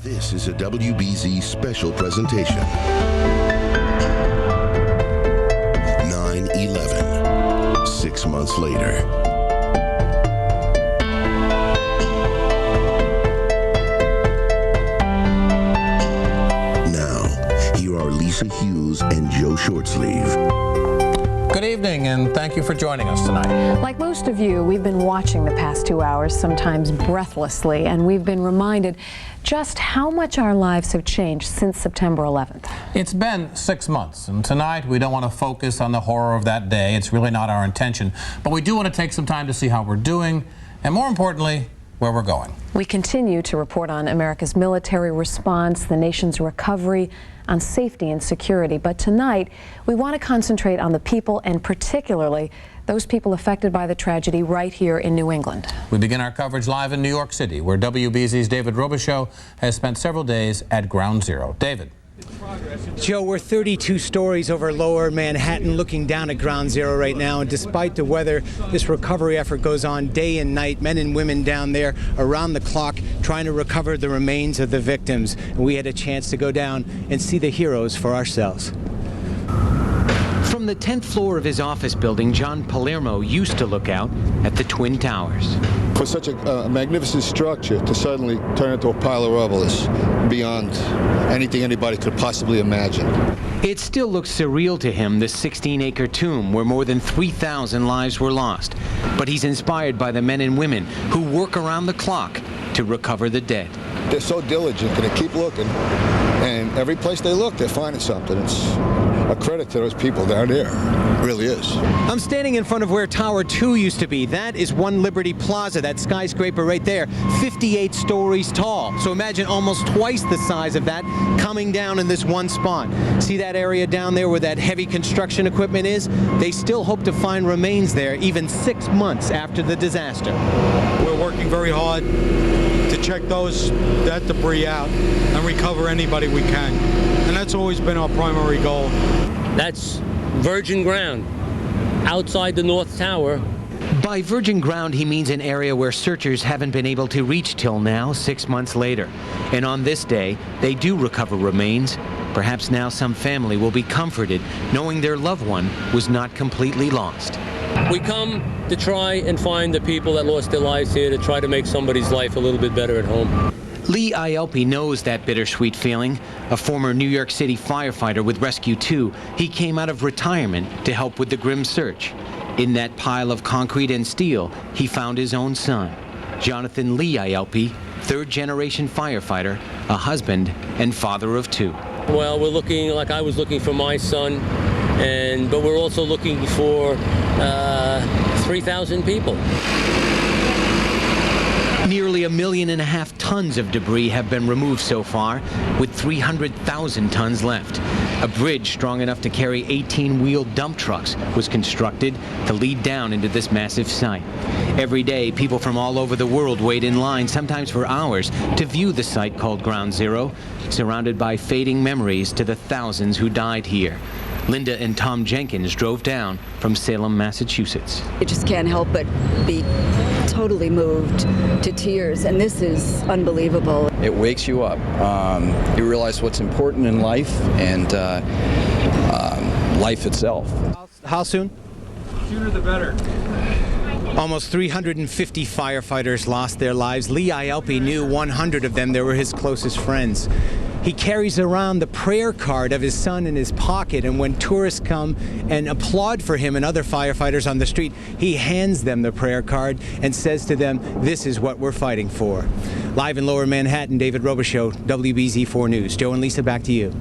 This is a WBZ special presentation. 9/11, 6 months later. Now, here are Lisa Hughes and Joe Shortsleeve. Good evening, and thank you for joining us tonight. Like most of you, we've been watching the past 2 hours, sometimes breathlessly, and we've been reminded just how much our lives have changed since September 11th. It's been 6 months, and tonight we don't want to focus on the horror of that day. It's really not our intention, but we do want to take some time to see how we're doing, and more importantly, where we're going. We continue to report on America's military response, the nation's recovery, on safety and security. But tonight, we want to concentrate on the people, and particularly those people affected by the tragedy right here in New England. We begin our coverage live in New York City, where WBZ's David Robichaux has spent several days at Ground Zero. David. Joe, we're 32 stories over lower Manhattan looking down at Ground Zero right now, and despite the weather, this recovery effort goes on day and night. Men and women down there around the clock trying to recover the remains of the victims. And we had a chance to go down and see the heroes for ourselves. From the 10th floor of his office building, John Palermo used to look out at the Twin Towers. For such a magnificent structure to suddenly turn into a pile of rubble is beyond anything anybody could possibly imagine. It still looks surreal to him, the 16-acre tomb where more than 3,000 lives were lost. But he's inspired by the men and women who work around the clock to recover the dead. They're so diligent and they keep looking, and every place they look, they're finding something. It's a credit to those people down there. It really is. I'm standing in front of where Tower 2 used to be. That is One Liberty Plaza, that skyscraper right there, 58 stories tall. So imagine almost twice the size of that coming down in this one spot. See that area down there where that heavy construction equipment is? They still hope to find remains there even 6 months after the disaster. We're working very hard to check that debris out and recover anybody we can. And that's always been our primary goal. That's virgin ground outside the North Tower. By virgin ground, he means an area where searchers haven't been able to reach till now, 6 months later. And on this day, they do recover remains. Perhaps now some family will be comforted knowing their loved one was not completely lost. We come to try and find the people that lost their lives here, to try to make somebody's life a little bit better at home. Lee Ielpi knows that bittersweet feeling. A former New York City firefighter with Rescue 2, he came out of retirement to help with the grim search. In that pile of concrete and steel, he found his own son, Jonathan Lee Ielpi, third-generation firefighter, a husband, and father of 2. Well, we're looking, like I was looking for my son, but we're also looking for 3,000 people. Nearly 1.5 million tons of debris have been removed so far, with 300,000 tons left. A bridge strong enough to carry 18-wheeled dump trucks was constructed to lead down into this massive site. Every day, people from all over the world wait in line, sometimes for hours, to view the site called Ground Zero, surrounded by fading memories to the thousands who died here. Linda and Tom Jenkins drove down from Salem, Massachusetts. You just can't help but be totally moved to tears, and this is unbelievable. It wakes you up. You realize what's important in life and life itself. How soon? Sooner the better. Almost 350 firefighters lost their lives. Lee Ielpi knew 100 of them. They were his closest friends. He carries around the prayer card of his son in his pocket, and when tourists come and applaud for him and other firefighters on the street, he hands them the prayer card and says to them, "This is what we're fighting for." Live in Lower Manhattan, David Robichaux, WBZ4 News. Joe and Lisa, back to you.